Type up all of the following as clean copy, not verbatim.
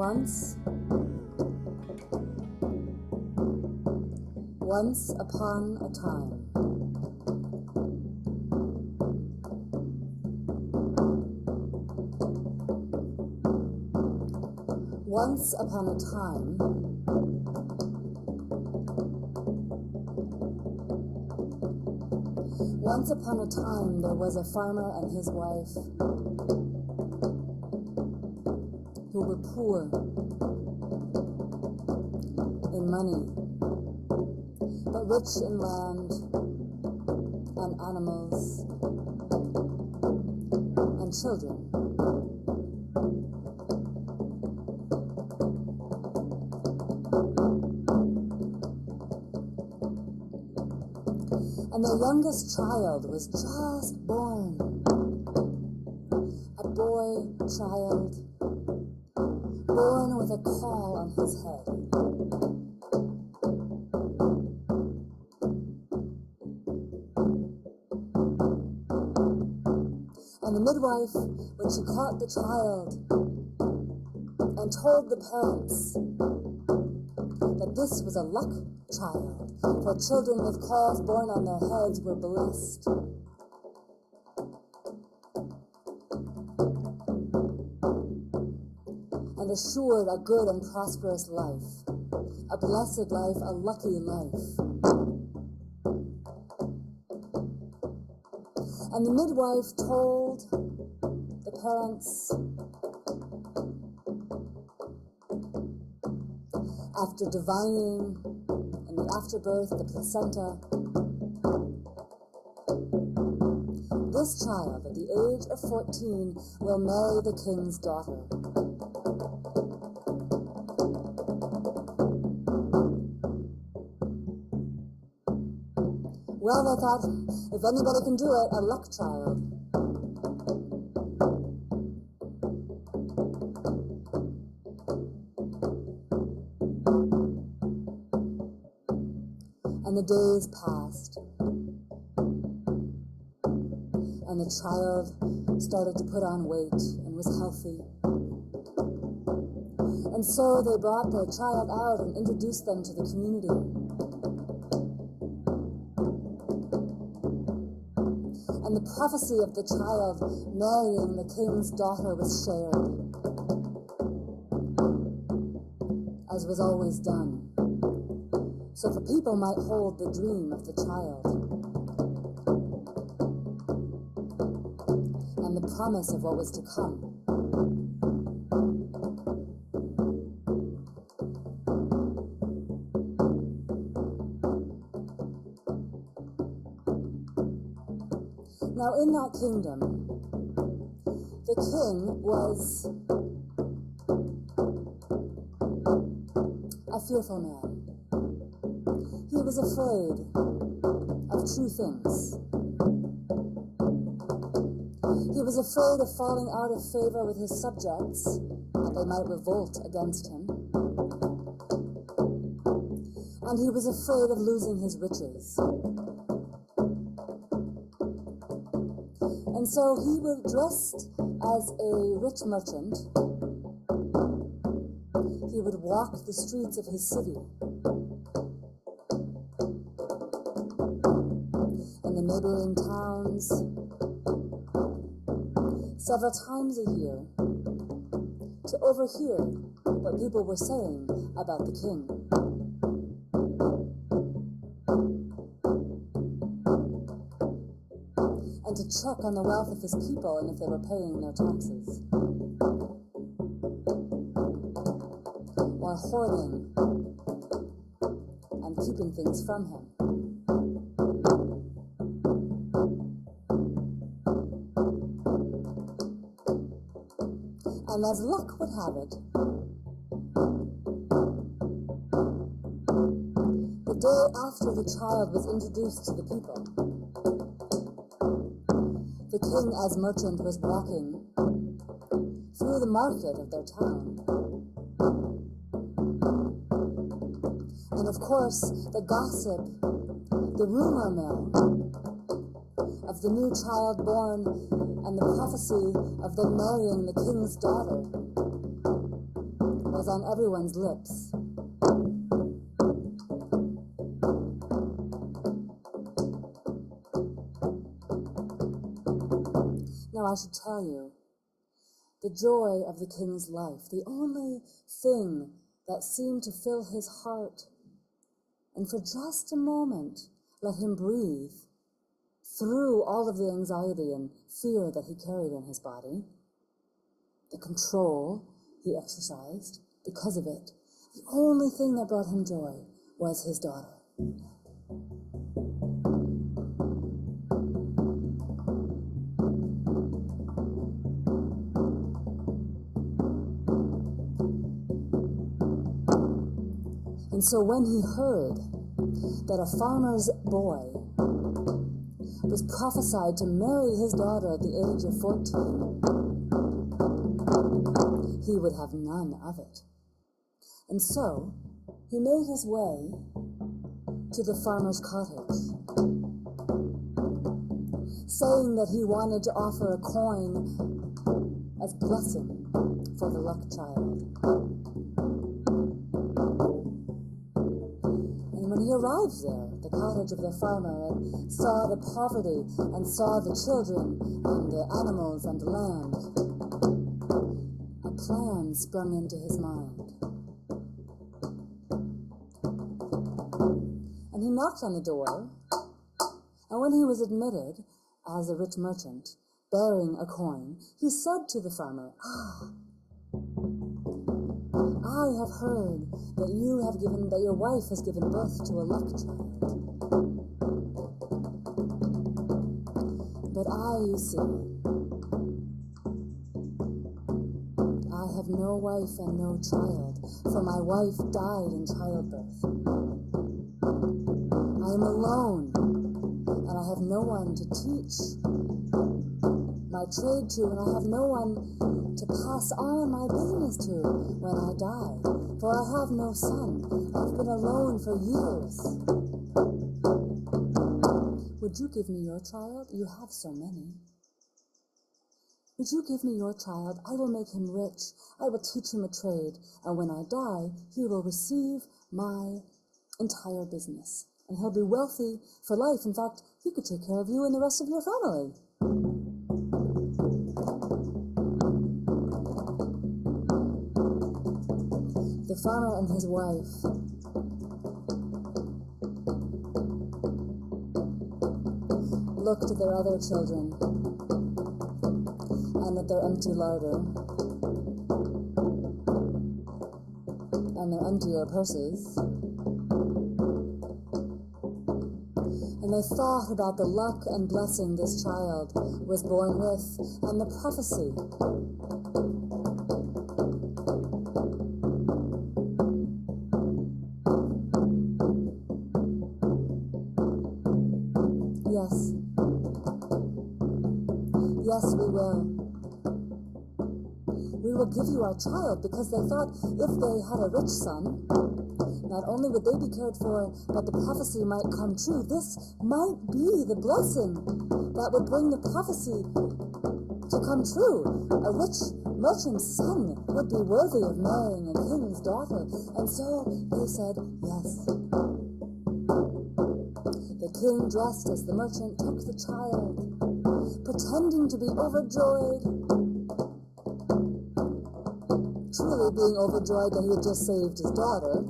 Once upon a time. Once upon a time, there was a farmer and his wife who were poor in money, but rich in land and animals and children. And their youngest child was just born, a boy child, born with a caul on his head. And the midwife, when she caught the child and told the parents that this was a luck child, for children with cauls born on their heads were blessed. And assured a good and prosperous life, a blessed life, a lucky life. And the midwife told the parents, after divining in the afterbirth, the placenta, this child at the age of 14 will marry the king's daughter. Well, they thought, if anybody can do it, a luck child. And the days passed, and the child started to put on weight and was healthy. And so they brought the child out and introduced them to the community. And the prophecy of the child marrying the king's daughter was shared, as was always done, so the people might hold the dream of the child and the promise of what was to come. Now, in that kingdom, the king was a fearful man. He was afraid of true things. He was afraid of falling out of favor with his subjects, that they might revolt against him. And he was afraid of losing his riches. And so he was dressed as a rich merchant. He would walk the streets of his city and the neighboring towns several times a year to overhear what people were saying about the king. And to check on the wealth of his people and if they were paying their taxes, or hoarding and keeping things from him. And as luck would have it, the day after the child was introduced to the people, the king as merchant was walking through the market of their town. And of course, the gossip, the rumor mill of the new child born and the prophecy of them marrying the king's daughter was on everyone's lips. Now I should tell you, the joy of the king's life, the only thing that seemed to fill his heart, and for just a moment let him breathe through all of the anxiety and fear that he carried in his body, the control he exercised because of it, the only thing that brought him joy was his daughter. And so when he heard that a farmer's boy was prophesied to marry his daughter at the age of 14, he would have none of it. And so he made his way to the farmer's cottage, saying that he wanted to offer a coin as blessing for the luck child. When he arrived there, the cottage of the farmer, and saw the poverty, and saw the children, and the animals, and the land, a plan sprung into his mind. And he knocked on the door, and when he was admitted as a rich merchant, bearing a coin, he said to the farmer, I have heard that your wife has given birth to a luck child. But you see, I have no wife and no child, for my wife died in childbirth. I am alone, and I have no one to teach my trade to, and I have no one to pass on my business to when I die, for I have no son. I've been alone for years. Would you give me your child? You have so many. Would you give me your child? I will make him rich. I will teach him a trade, and when I die, he will receive my entire business, and he'll be wealthy for life. In fact, he could take care of you and the rest of your family. The farmer and his wife looked at their other children and at their empty larder and their emptier purses, and they thought about the luck and blessing this child was born with, and the prophecy Yes, we will. We will give you our child, because they thought if they had a rich son, not only would they be cared for, but the prophecy might come true. This might be the blessing that would bring the prophecy to come true. A rich merchant's son would be worthy of marrying a king's daughter. And so they said yes. The king, dressed as the merchant, took the child, pretending to be overjoyed, truly being overjoyed that he had just saved his daughter,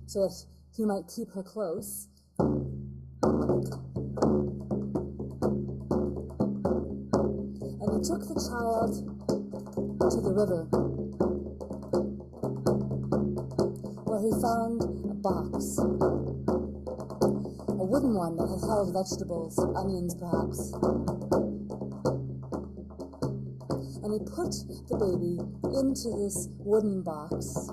so that he might keep her close. And he took the child to the river, where he found a box, a wooden one that had held vegetables, onions perhaps. And he put the baby into this wooden box,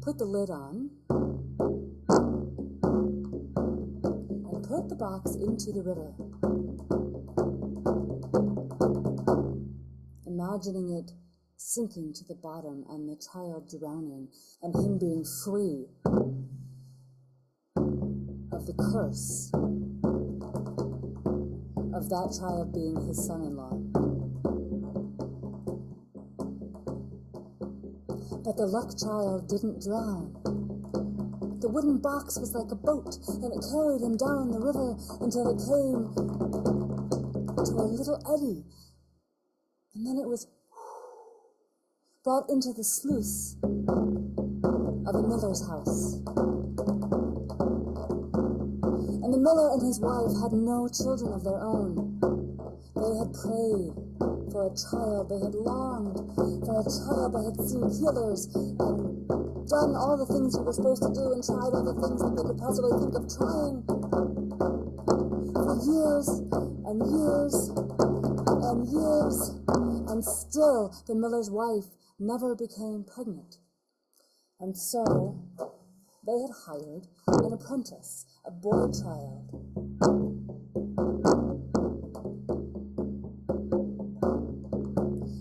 put the lid on, and put the box into the river, imagining it sinking to the bottom and the child drowning, and him being free of the curse of that child being his son-in-law. But the luck child didn't drown. The wooden box was like a boat, and it carried him down the river until it came to a little eddy. And then it was brought into the sluice of the miller's house. And the miller and his wife had no children of their own. They had prayed for a child. They had longed for a child. They had seen healers and done all the things you were supposed to do and tried all the things that they could possibly think of trying for years and years and years. And still the miller's wife never became pregnant. And so they had hired an apprentice, a boy child,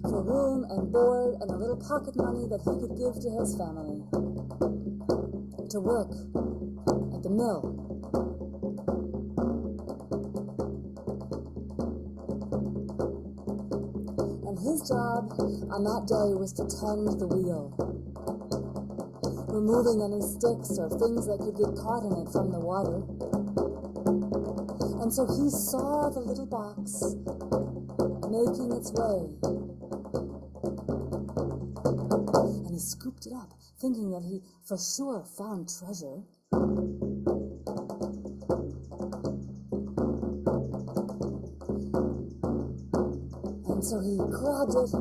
for room and board and a little pocket money that he could give to his family to work at the mill. And his job on that day was to tend the wheel, removing any sticks or things that could get caught in it from the water. And so he saw the little box making its way. And he scooped it up, thinking that he for sure found treasure. And so he grabbed it,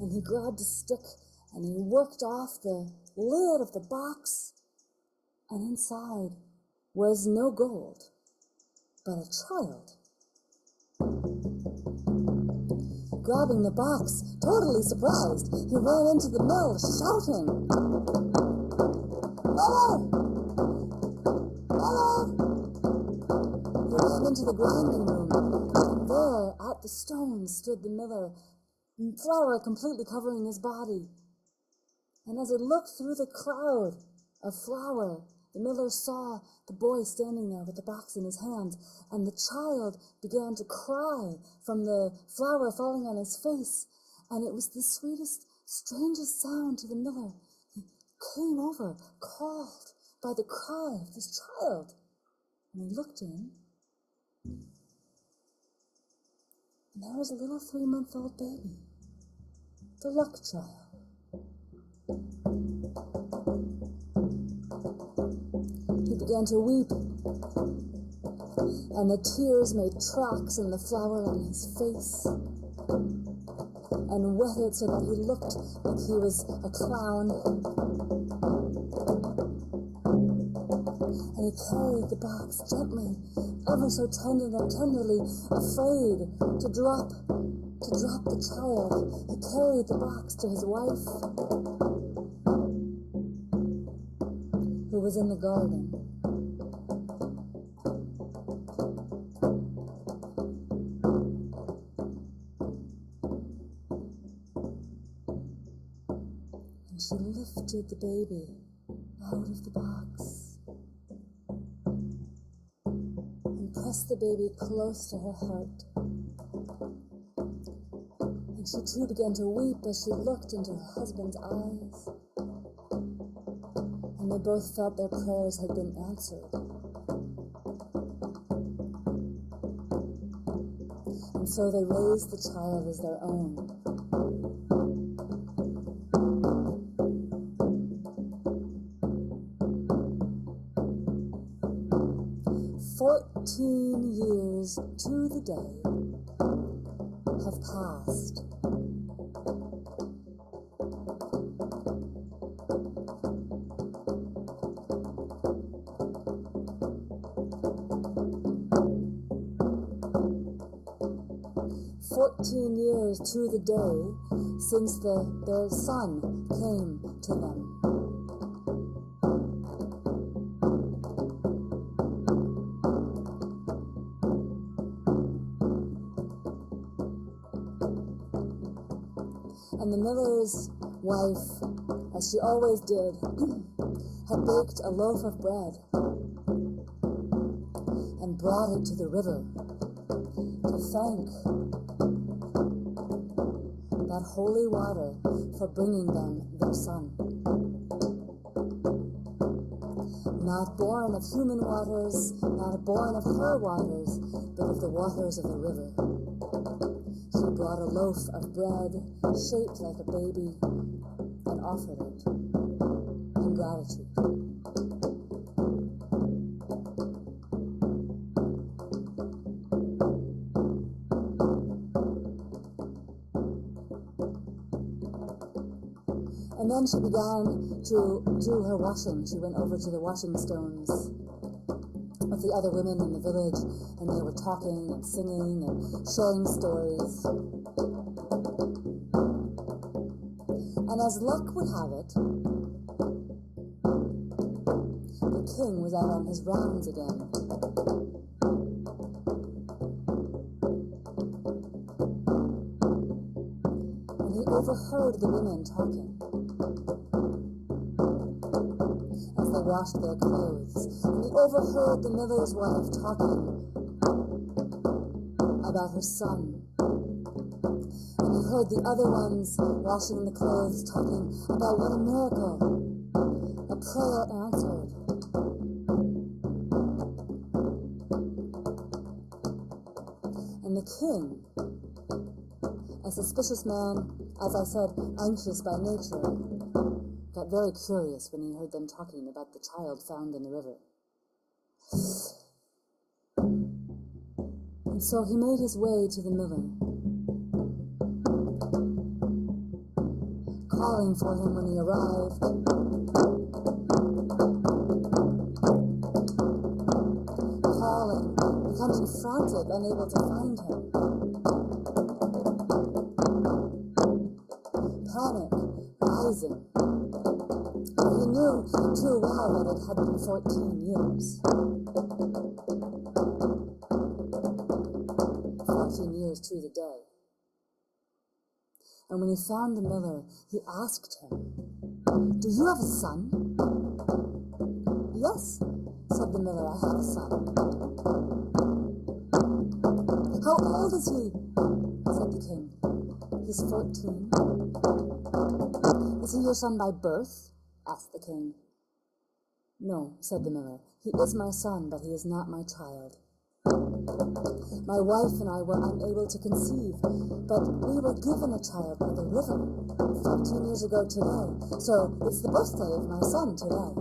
and he grabbed a stick, and he worked off the lid of the box, and inside was no gold, but a child. Grabbing the box, totally surprised, he ran into the mill, shouting, "Miller! Miller!" He ran into the grinding room, and there, at the stone, stood the miller, flour completely covering his body. And as he looked through the cloud of flour, the miller saw the boy standing there with the box in his hands, and the child began to cry from the flour falling on his face. And it was the sweetest, strangest sound to the miller. He came over, called by the cry of this child. And he looked in, and there was a little 3-month-old baby, the luck child. He began to weep, and the tears made tracks in the flour on his face and wet it so that he looked like he was a clown. And he carried the box gently, ever so tenderly, afraid to drop the child. He carried the box to his wife, who was in the garden. And she lifted the baby out of the box and pressed the baby close to her heart. And she too began to weep as she looked into her husband's eyes. And they both felt their prayers had been answered. And so they raised the child as their own. "14 years to the day have passed. Years to the day since their son came to them. And the miller's wife, as she always did, had baked a loaf of bread and brought it to the river to thank that holy water for bringing them their son. Not born of human waters, not born of her waters, but of the waters of the river. He brought a loaf of bread, shaped like a baby, and offered it in gratitude. And then she began to do her washing. She went over to the washing stones with the other women in the village, and they were talking and singing and sharing stories. And as luck would have it, the king was out on his rounds again. And he overheard the women talking as they washed their clothes. And he overheard the miller's wife talking about her son. And he heard the other ones washing the clothes talking about what a miracle, a prayer answered. And the king, a suspicious man, as I said, anxious by nature, got very curious when he heard them talking about the child found in the river. And so he made his way to the miller, calling for him when he arrived. Calling, becoming frantic, unable to find him. Panic rising. He knew too well that it had been 14 years. 14 years to the day. And when he found the miller, he asked him, "Do you have a son?" "Yes," said the miller, "I have a son." "How old is he?" said the king. "He's 14. "Is he your son by birth?" asked the king. "No," said the miller. "He is my son, but he is not my child. My wife and I were unable to conceive, but we were given a child by the river 14 years ago today, so it's the birthday of my son today."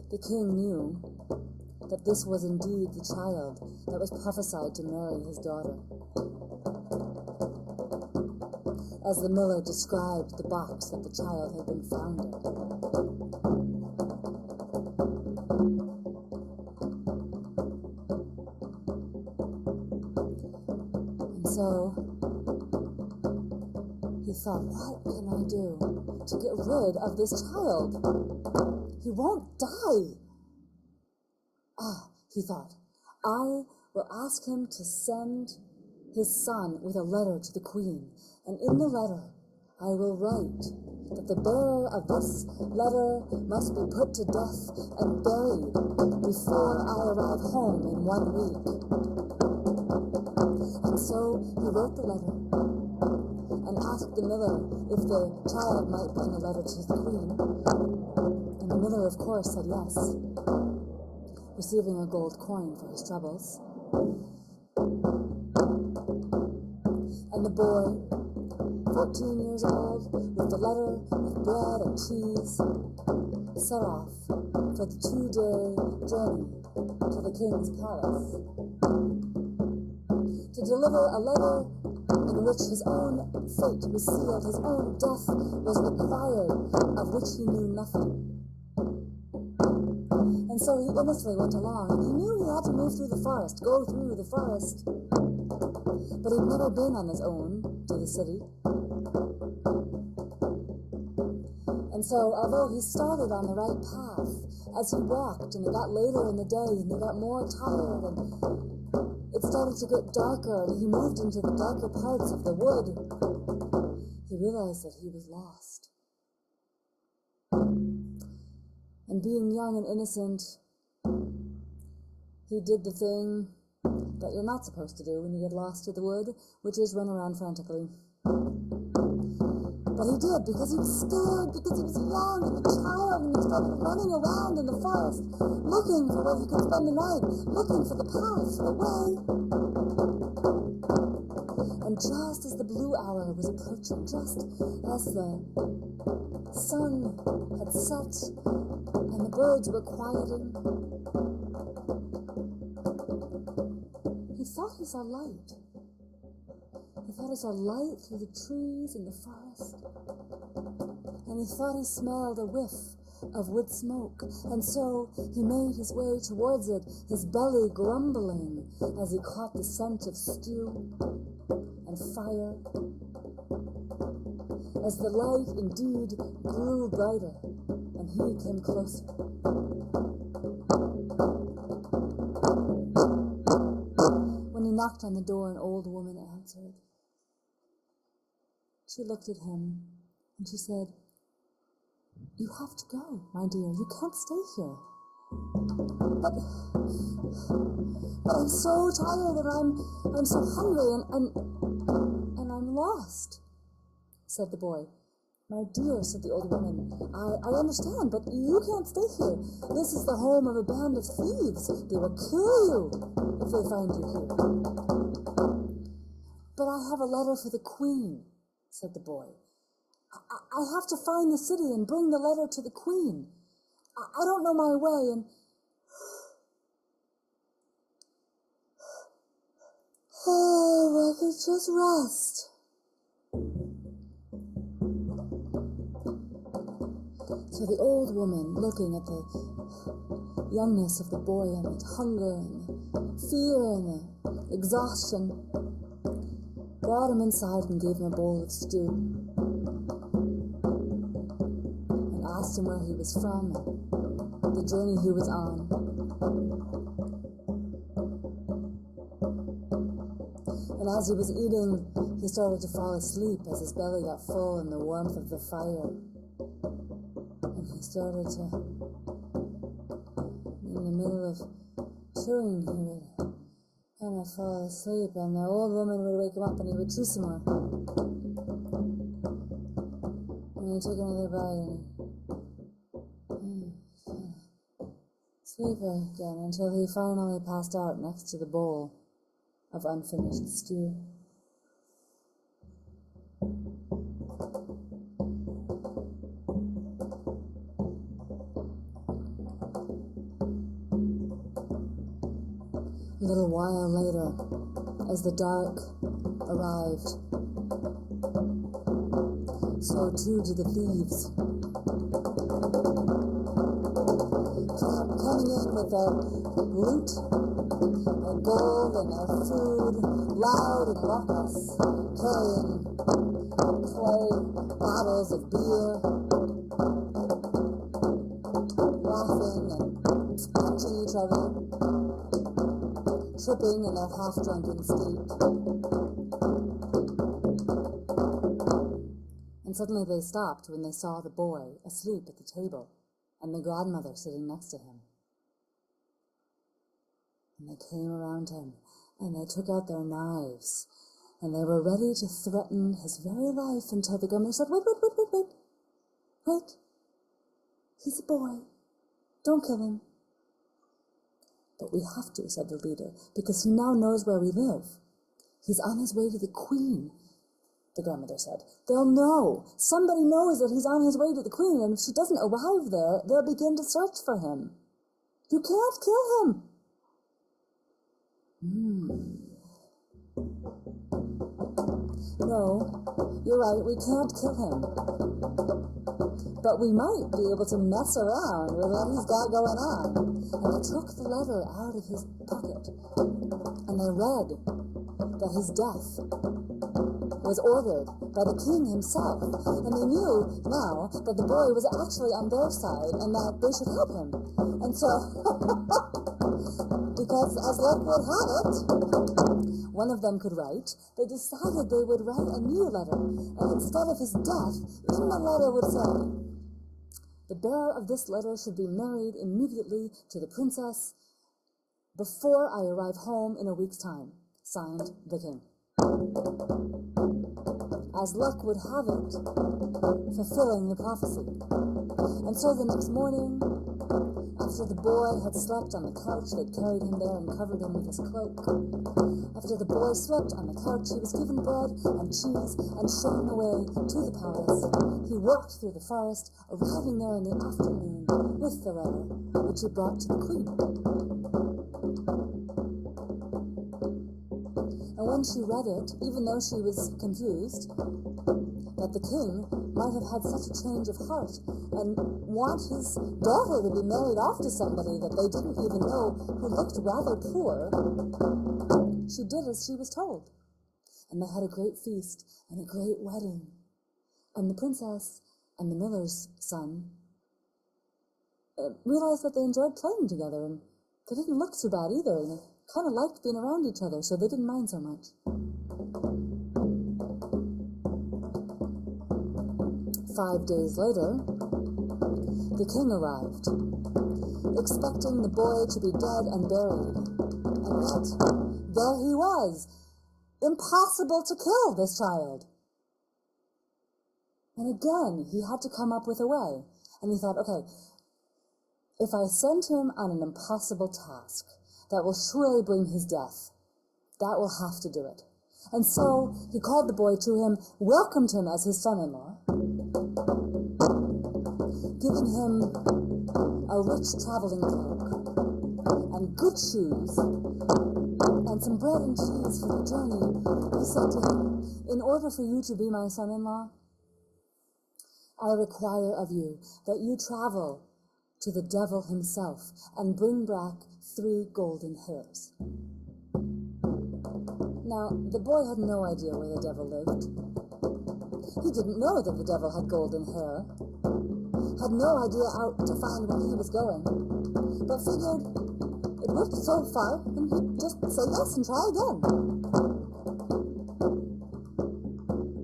The king knew that this was indeed the child that was prophesied to Mary, his daughter. As the miller described the box that the child had been found in. And so he thought, what can I do to get rid of this child? He won't die. He thought, I will ask him to send his son with a letter to the queen, and in the letter I will write that the bearer of this letter must be put to death and buried before I arrive home in 1 week. And so he wrote the letter and asked the miller if the child might bring a letter to the queen. And the miller, of course, said yes, receiving a gold coin for his troubles. And the boy, 14 years old, with the letter, with bread and cheese, set off for the 2-day journey to the king's palace to deliver a letter in which his own fate was sealed, his own death was required, of which he knew nothing. And so he innocently went along, and he knew he had to move through the forest, go through the forest. But he'd never been on his own to the city. And so, although he started on the right path, as he walked, and it got later in the day, and he got more tired, and it started to get darker, and he moved into the darker parts of the wood, he realized that he was lost. And being young and innocent, he did the thing that you're not supposed to do when you get lost to the wood, which is run around frantically. But he did, because he was scared, because he was young and a child, and he started running around in the forest, looking for where he could spend the night, looking for the path, the way. And just as the blue hour was approaching, just as the sun had set and the birds were quieting, he thought he saw light. He thought he saw light through the trees in the forest. And he thought he smelled a whiff of wood smoke. And so he made his way towards it, his belly grumbling as he caught the scent of stew and fire. As the light indeed grew brighter, and he came closer. When he knocked on the door, an old woman answered. She looked at him, and she said, "You have to go, my dear. You can't stay here." But I'm so tired, and I'm so hungry, and I'm lost," said the boy. "My dear," said the old woman, I understand, but you can't stay here. This is the home of a band of thieves. They will kill you if they find you here." "But I have a letter for the queen," said the boy. I have to find the city and bring the letter to the queen. I don't know my way, and I could just rest." So the old woman, looking at the youngness of the boy and the hunger and the fear and the exhaustion, brought him inside and gave him a bowl of stew, and asked him where he was from and the journey he was on. And as he was eating, he started to fall asleep as his belly got full in the warmth of the fire. And he started to, in the middle of chewing, he would kind of fall asleep, and the old woman would wake him up and he would chew some more. And he'd take another bite and sleep again until he finally passed out next to the bowl of unfinished stew. A little while later, as the dark arrived, so too did the thieves, coming in with their loot, their gold, and their food, loud and raucous, carrying clay bottles of beer, laughing and punching each other, tripping in their half-drunken state. And suddenly they stopped when they saw the boy asleep at the table and the grandmother sitting next to him. And they came around him, and they took out their knives, and they were ready to threaten his very life until the grandmother said, Wait. He's a boy. Don't kill him." "But we have to," said the leader, "because he now knows where we live. He's on his way to the queen," the grandmother said. "They'll know. Somebody knows that he's on his way to the queen, and if she doesn't arrive there, they'll begin to search for him. You can't kill him." "No, you're right, we can't kill him. But we might be able to mess around with what he's got going on." And they took the letter out of his pocket, and they read that his death was ordered by the king himself. And they knew now that the boy was actually on their side and that they should help him. And so, because as luck would have it, one of them could write, they decided they would write a new letter. And instead of his death, in the letter would say, "The bearer of this letter should be married immediately to the princess before I arrive home in a week's time. Signed, the king. As luck would have it, fulfilling the prophecy. And so the next morning, after the boy had slept on the couch, they'd carried him there and covered him with his cloak. After the boy slept on the couch, he was given bread and cheese and shown the way to the palace. He walked through the forest, arriving there in the afternoon with the letter, which he brought to the queen. And when she read it, even though she was confused, that the king might have had such a change of heart and want his daughter to be married off to somebody that they didn't even know, who looked rather poor, she did as she was told. And they had a great feast and a great wedding. And the princess and the miller's son realized that they enjoyed playing together, and they didn't look too bad either, and they kind of liked being around each other, so they didn't mind so much. 5 days later, the king arrived, expecting the boy to be dead and buried. And yet, there he was. Impossible to kill this child. And again, he had to come up with a way. And he thought, okay, if I send him on an impossible task that will surely bring his death, that will have to do it. And so he called the boy to him, welcomed him as his son-in-law, giving him a rich traveling cloak and good shoes and some bread and cheese for the journey. He said to him, in order for you to be my son-in-law, I require of you that you travel to the devil himself and bring back 3 golden hairs. Now, the boy had no idea where the devil lived. He didn't know that the devil had golden hair, had no idea out to find where he was going, but figured it worked so far, and he'd just say yes and try again.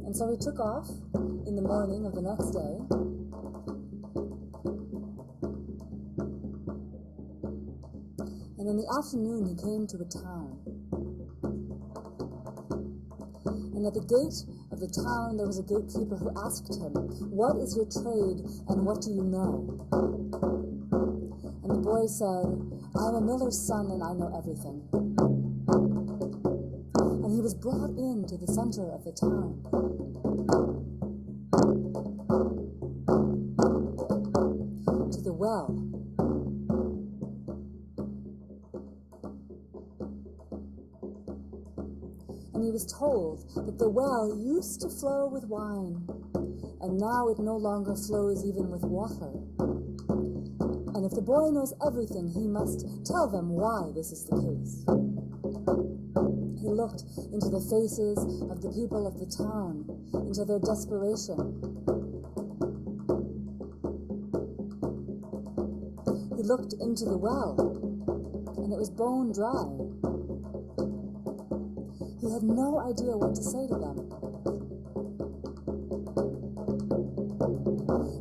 And so he took off in the morning of the next day, and in the afternoon he came to a town. And at the gate of the town there was a gatekeeper who asked him, what is your trade and what do you know? And the boy said, I'm a miller's son and I know everything. And he was brought into the center of the town. To the well. And he was told that the well used to flow with wine, and now it no longer flows even with water. And if the boy knows everything, he must tell them why this is the case. He looked into the faces of the people of the town, into their desperation. He looked into the well, and it was bone dry. He had no idea what to say to them.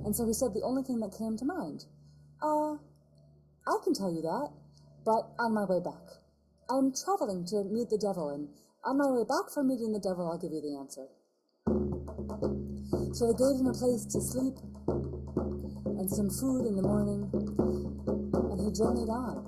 And so he said the only thing that came to mind, I can tell you that, but on my way back. I'm traveling to meet the devil, and on my way back from meeting the devil, I'll give you the answer. So they gave him a place to sleep and some food in the morning, and he journeyed on.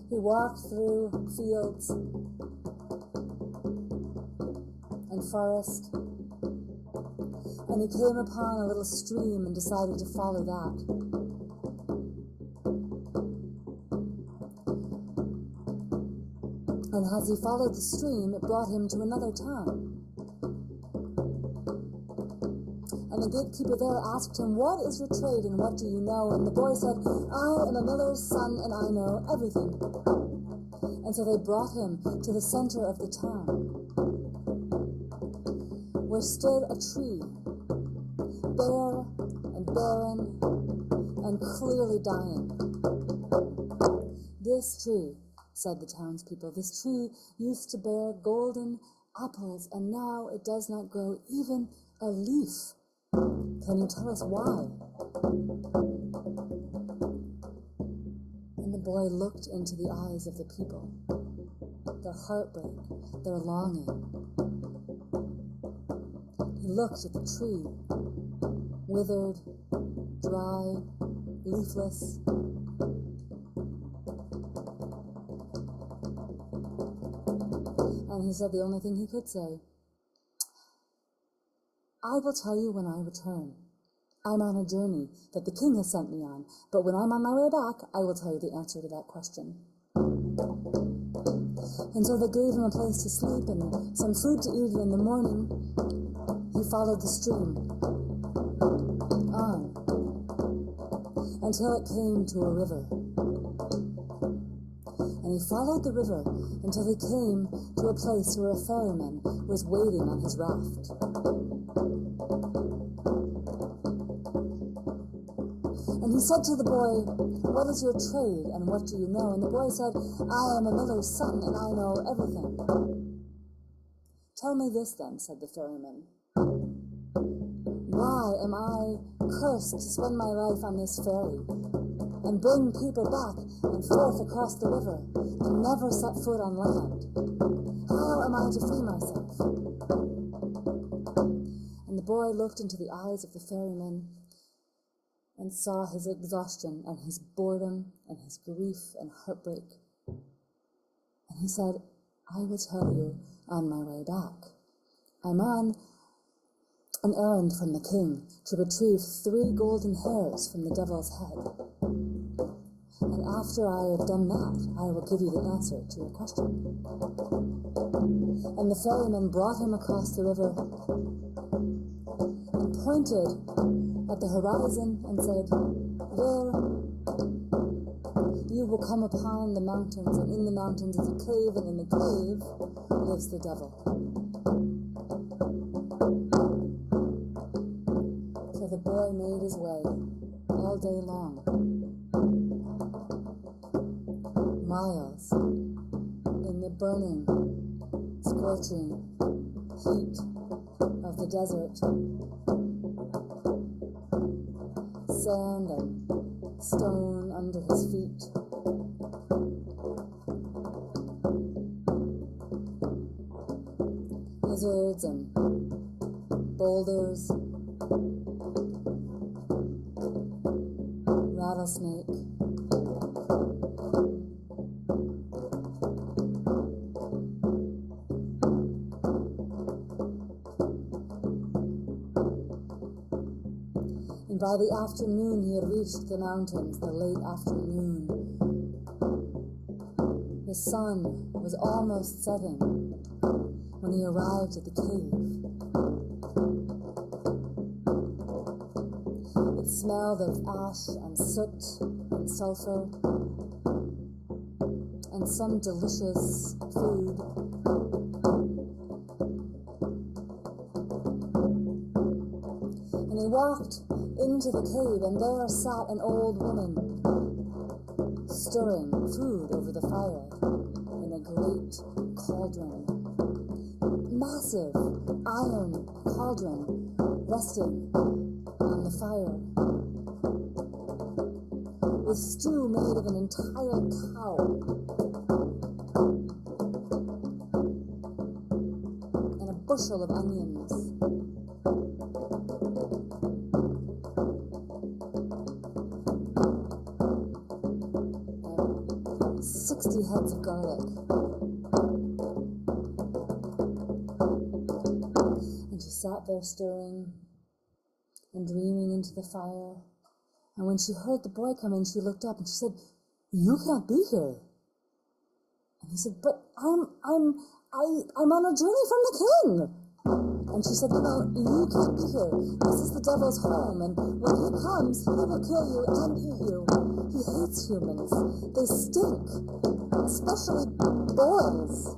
He walked through fields and forest, and he came upon a little stream and decided to follow that. And as he followed the stream, it brought him to another town. And the gatekeeper there asked him, what is your trade and what do you know? And the boy said, I am a miller's son and I know everything. And so they brought him to the center of the town, where stood a tree, bare and barren and clearly dying. This tree, said the townspeople, this tree used to bear golden apples, and now it does not grow even a leaf. Can you tell us why? And the boy looked into the eyes of the people, their heartbreak, their longing. He looked at the tree, withered, dry, leafless. And he said the only thing he could say, I will tell you when I return. I'm on a journey that the king has sent me on, but when I'm on my way back, I will tell you the answer to that question. And so they gave him a place to sleep and some food to eat, and in the morning, he followed the stream on until it came to a river. And he followed the river until he came to a place where a ferryman was waiting on his raft. And he said to the boy, what is your trade and what do you know? And the boy said, I am a miller's son and I know everything. Tell me this then, said the ferryman. Why am I cursed to spend my life on this ferry and bring people back and forth across the river and never set foot on land? How am I to free myself? And the boy looked into the eyes of the ferryman and saw his exhaustion and his boredom and his grief and heartbreak. And he said, I will tell you on my way back. I'm on an errand from the king to retrieve 3 golden hairs from the devil's head. And after I have done that, I will give you the answer to your question. And the ferryman brought him across the river and pointed at the horizon and said, there you will come upon the mountains, and in the mountains is a cave, and in the cave lives the devil. So the boy made his way all day long, miles in the burning, scorching heat of the desert. Sand and stone under his feet. Lizards and boulders. Rattlesnake. By the afternoon, he had reached the mountains, the late afternoon. The sun was almost setting when he arrived at the cave. It smelled of ash and soot and sulfur and some delicious food. And he walked into the cave, and there sat an old woman, stirring food over the fire in a great cauldron. Massive iron cauldron resting on the fire, with stew made of an entire cow. And a bushel of onions. 60 heads of garlic. And she sat there stirring and dreaming into the fire. And when she heard the boy come in, she looked up and she said, you can't be here. And he said, but I'm on a journey from the king. And she said, no, you can't be here. This is the devil's home, and when he comes, he will kill you and eat you. He hates humans. They stink, especially boys.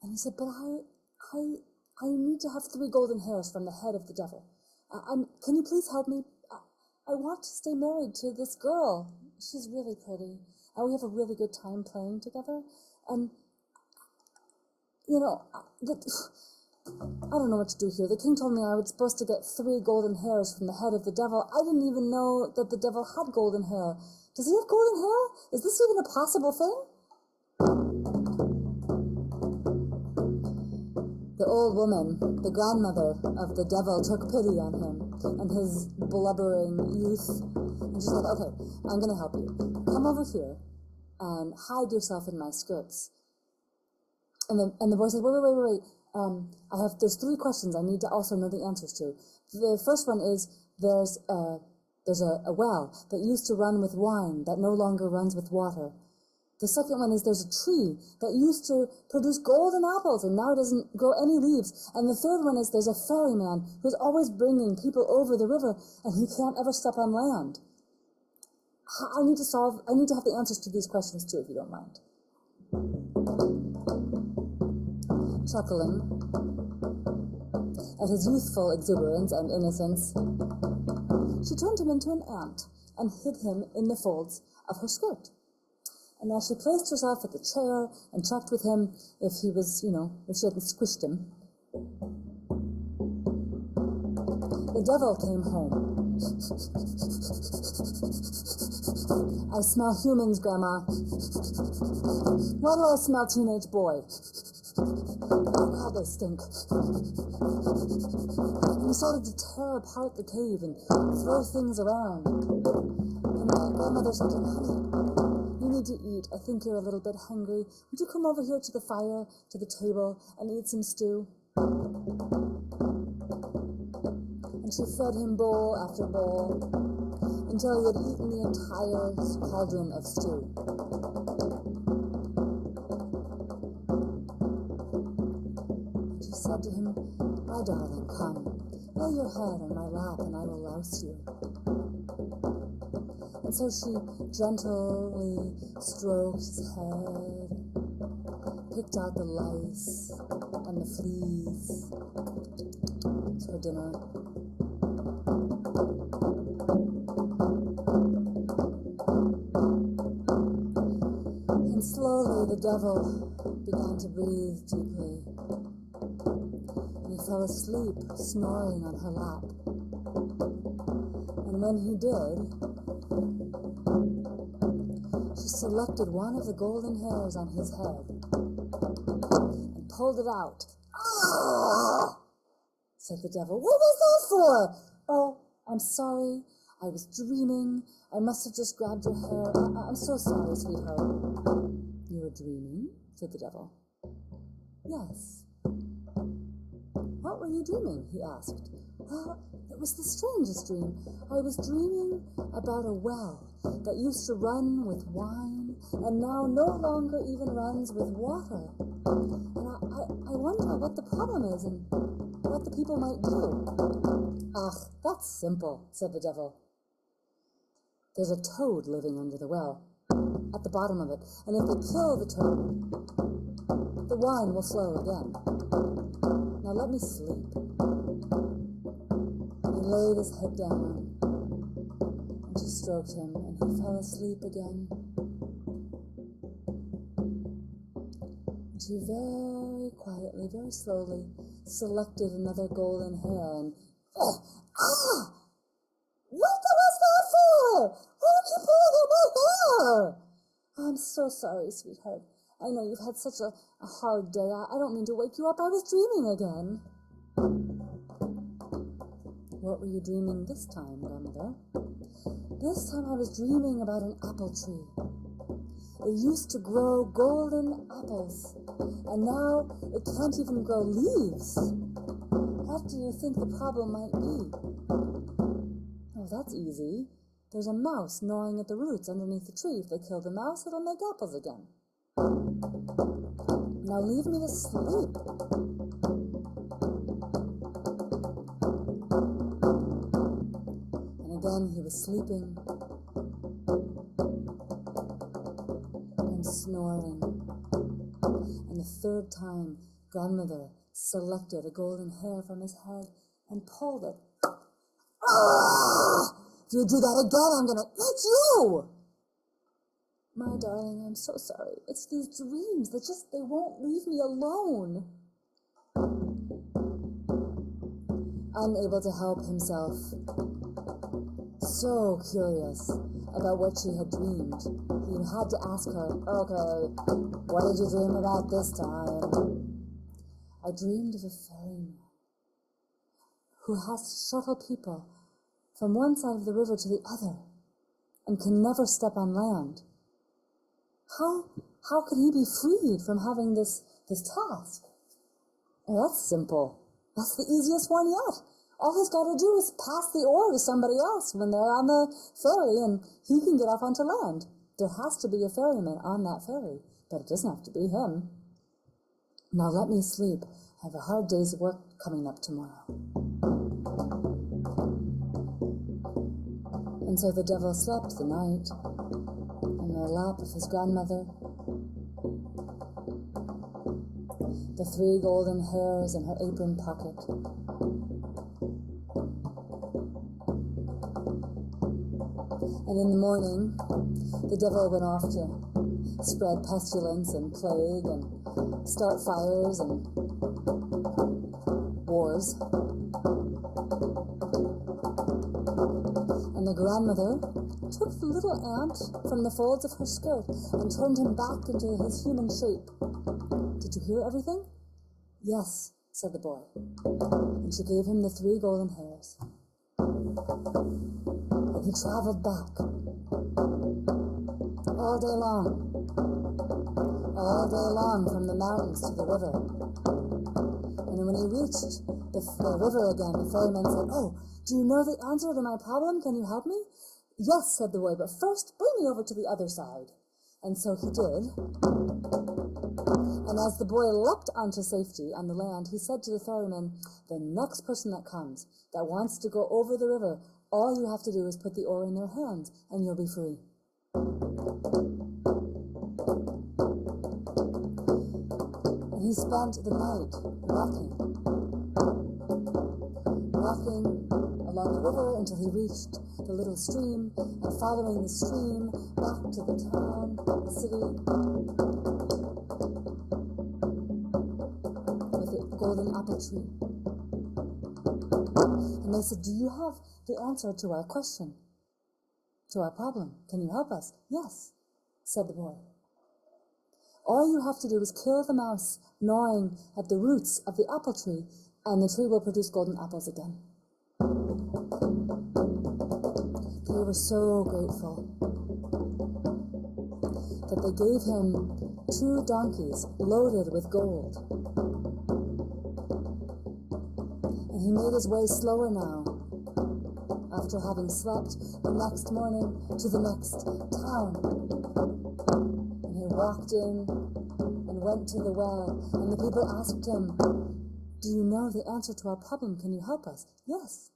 And he said, but I need to have 3 golden hairs from the head of the devil. Can you please help me? I want to stay married to this girl. She's really pretty, and we have a really good time playing together. And I don't know what to do here. The king told me I was supposed to get 3 golden hairs from the head of the devil. I didn't even know that the devil had golden hair. Does he have golden hair? Is this even a possible thing? The old woman, the grandmother of the devil, took pity on him and his blubbering youth. And she said, okay, I'm going to help you. Come over here and hide yourself in my skirts. And the boy said, wait. There's 3 questions I need to also know the answers to. The first one is, there's a well that used to run with wine that no longer runs with water. The second one is, there's a tree that used to produce golden apples and now doesn't grow any leaves. And the third one is, there's a ferryman who's always bringing people over the river and he can't ever step on land. I need to have the answers to these questions too, if you don't mind. Chuckling at his youthful exuberance and innocence, she turned him into an ant and hid him in the folds of her skirt. And as she placed herself at the chair and checked with him if he was, if she hadn't squished him, the devil came home. I smell humans, Grandma. Why do I smell teenage boy? Oh, God, they stink. And he started to tear apart the cave and throw things around. And my grandmother said to him, honey, you need to eat. I think you're a little bit hungry. Would you come over here to the fire, to the table, and eat some stew? And she fed him bowl after bowl until he had eaten the entire cauldron of stew. And she said to him, my darling, come, lay your head on my lap and I will louse you. And so she gently stroked his head, picked out the lice and the fleas. It's her dinner. And slowly the devil began to breathe deeply. And he fell asleep, snoring on her lap. And when he did, she selected one of the golden hairs on his head and pulled it out. Ah! Said the devil. What was that for? Oh, I'm sorry. I was dreaming. I must have just grabbed your hair. I'm so sorry, sweetheart. You were dreaming? Said the devil. Yes. What were you dreaming? He asked. Well, it was the strangest dream. I was dreaming about a well that used to run with wine and now no longer even runs with water. And I wonder what the problem is and what the people might do. Ah, that's simple, said the devil. There's a toad living under the well, at the bottom of it, and if they kill the toad, the wine will flow again. Now let me sleep. He laid his head down, and she stroked him, and he fell asleep again. And she very quietly, very slowly, selected another golden hair, and what was that for? Why did you pull out my hair? I'm so sorry, sweetheart. I know you've had such a hard day. I don't mean to wake you up. I was dreaming again. What were you dreaming this time, Grandmother? This time I was dreaming about an apple tree. It used to grow golden apples, and now it can't even grow leaves. What do you think the problem might be? Oh, that's easy. There's a mouse gnawing at the roots underneath the tree. If they kill the mouse, it'll make apples again. Now leave me to sleep. And again he was sleeping and snoring. And the third time, Grandmother selected a golden hair from his head and pulled it. Ah! If you do that again, I'm going to eat you! My darling, I'm so sorry. It's these dreams. They won't leave me alone. Unable to help himself, so curious about what she had dreamed, he had to ask her, okay, what did you dream about this time? I dreamed of a ferryman who has to shuttle people from one side of the river to the other and can never step on land. How could he be freed from having this task? Well, that's simple. That's the easiest one yet. All he's got to do is pass the oar to somebody else when they're on the ferry, and he can get off onto land. There has to be a ferryman on that ferry, but it doesn't have to be him. Now let me sleep. I have a hard day's work coming up tomorrow. And so the devil slept the night on the lap of his grandmother, the 3 golden hairs in her apron pocket. And in the morning, the devil went off to spread pestilence and plague and start fires and wars. And the grandmother took the little ant from the folds of her skirt and turned him back into his human shape. Did you hear everything? Yes, said the boy. And she gave him the 3 golden hairs. And he traveled back all day long from the mountains to the river. And when he reached the river again, the ferryman said, "Oh, do you know the answer to my problem? Can you help me?" "Yes," said the boy, "but first bring me over to the other side." And so he did. And as the boy leapt onto safety on the land, he said to the ferryman, "The next person that comes, that wants to go over the river, all you have to do is put the oar in their hands, and you'll be free." And he spent the night walking along the river until he reached the little stream, and following the stream back to the town, the city, with the golden apple tree. And they said, "Do you have the answer to our question, to our problem? Can you help us?" "Yes," said the boy. "All you have to do is kill the mouse gnawing at the roots of the apple tree, and the tree will produce golden apples again." They were so grateful that they gave him 2 donkeys loaded with gold. And he made his way slower now, after having slept the next morning, to the next town. And he walked in and went to the well, and the people asked him, "Do you know the answer to our problem? Can you help us?" "Yes,"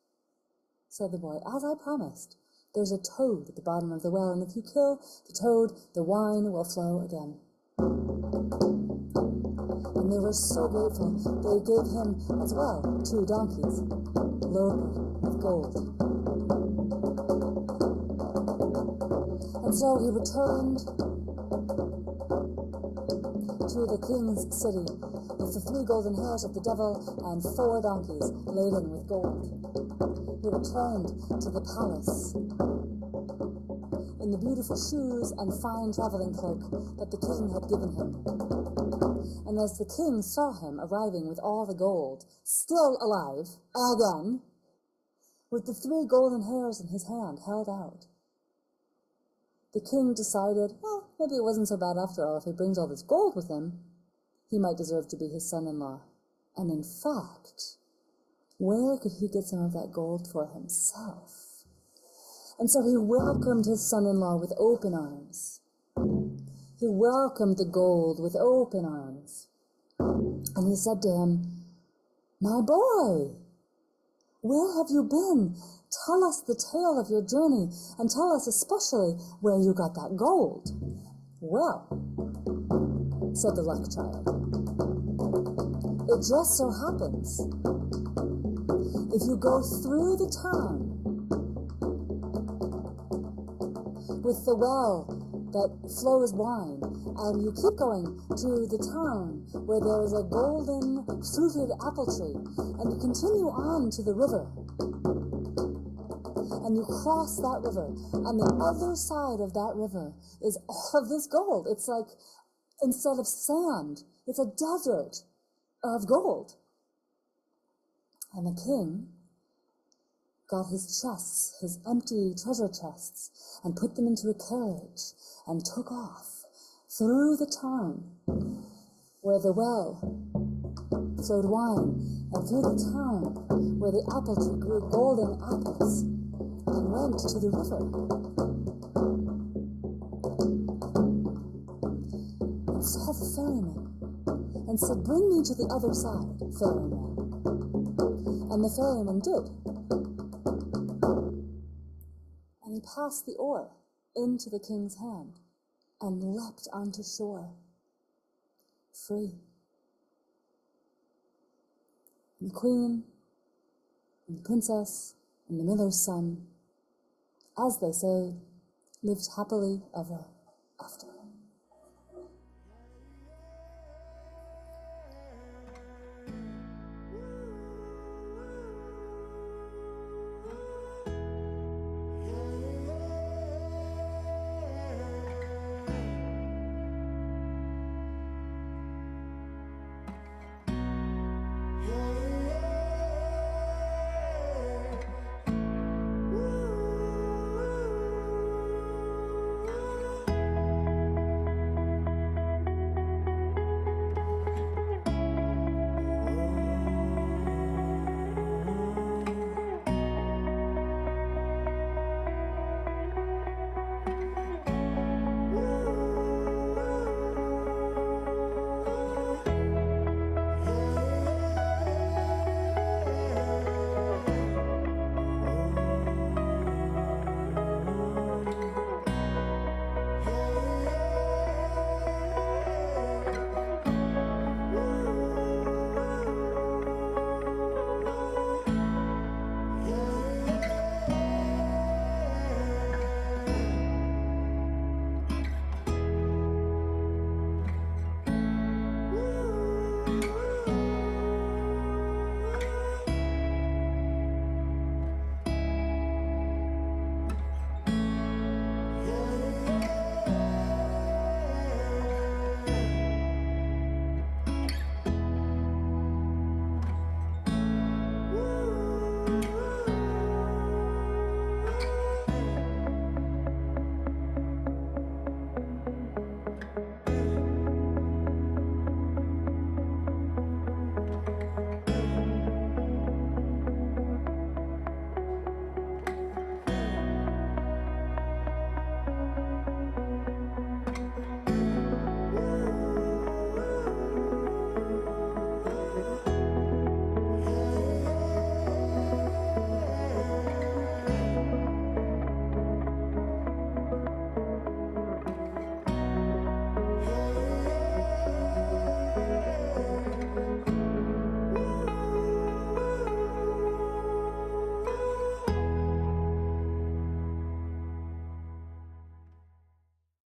said the boy, "as I promised. There's a toad at the bottom of the well, and if you kill the toad, the wine will flow again." And they were so grateful, they gave him as well 2 donkeys loaded with gold. And so he returned to the king's city with the 3 golden hairs of the devil and 4 donkeys laden with gold. He returned to the palace in the beautiful shoes and fine traveling cloak that the king had given him. And as the king saw him arriving with all the gold, still alive, again, with the 3 golden hairs in his hand held out, the king decided, well, maybe it wasn't so bad after all. If he brings all this gold with him, he might deserve to be his son-in-law. And in fact, where could he get some of that gold for himself? And so he welcomed his son-in-law with open arms. He welcomed the gold with open arms. And he said to him, "My boy, where have you been? Tell us the tale of your journey, and tell us especially where you got that gold." "Well," said the luck child, "it just so happens, if you go through the town with the well that flows wine, and you keep going to the town where there is a golden fruited apple tree, and you continue on to the river, and you cross that river, and the other side of that river is all of this gold. It's like, instead of sand, it's a desert of gold. And the king got his chests, his empty treasure chests, and put them into a carriage and took off through the town where the well flowed wine, and through the town where the apple tree grew golden apples, and went to the river and saw the ferryman and said, "Bring me to the other side, ferryman." And the ferryman did. And he passed the oar into the king's hand and leapt onto shore, free. And the queen and the princess and the miller's son, as they say, lived happily ever after.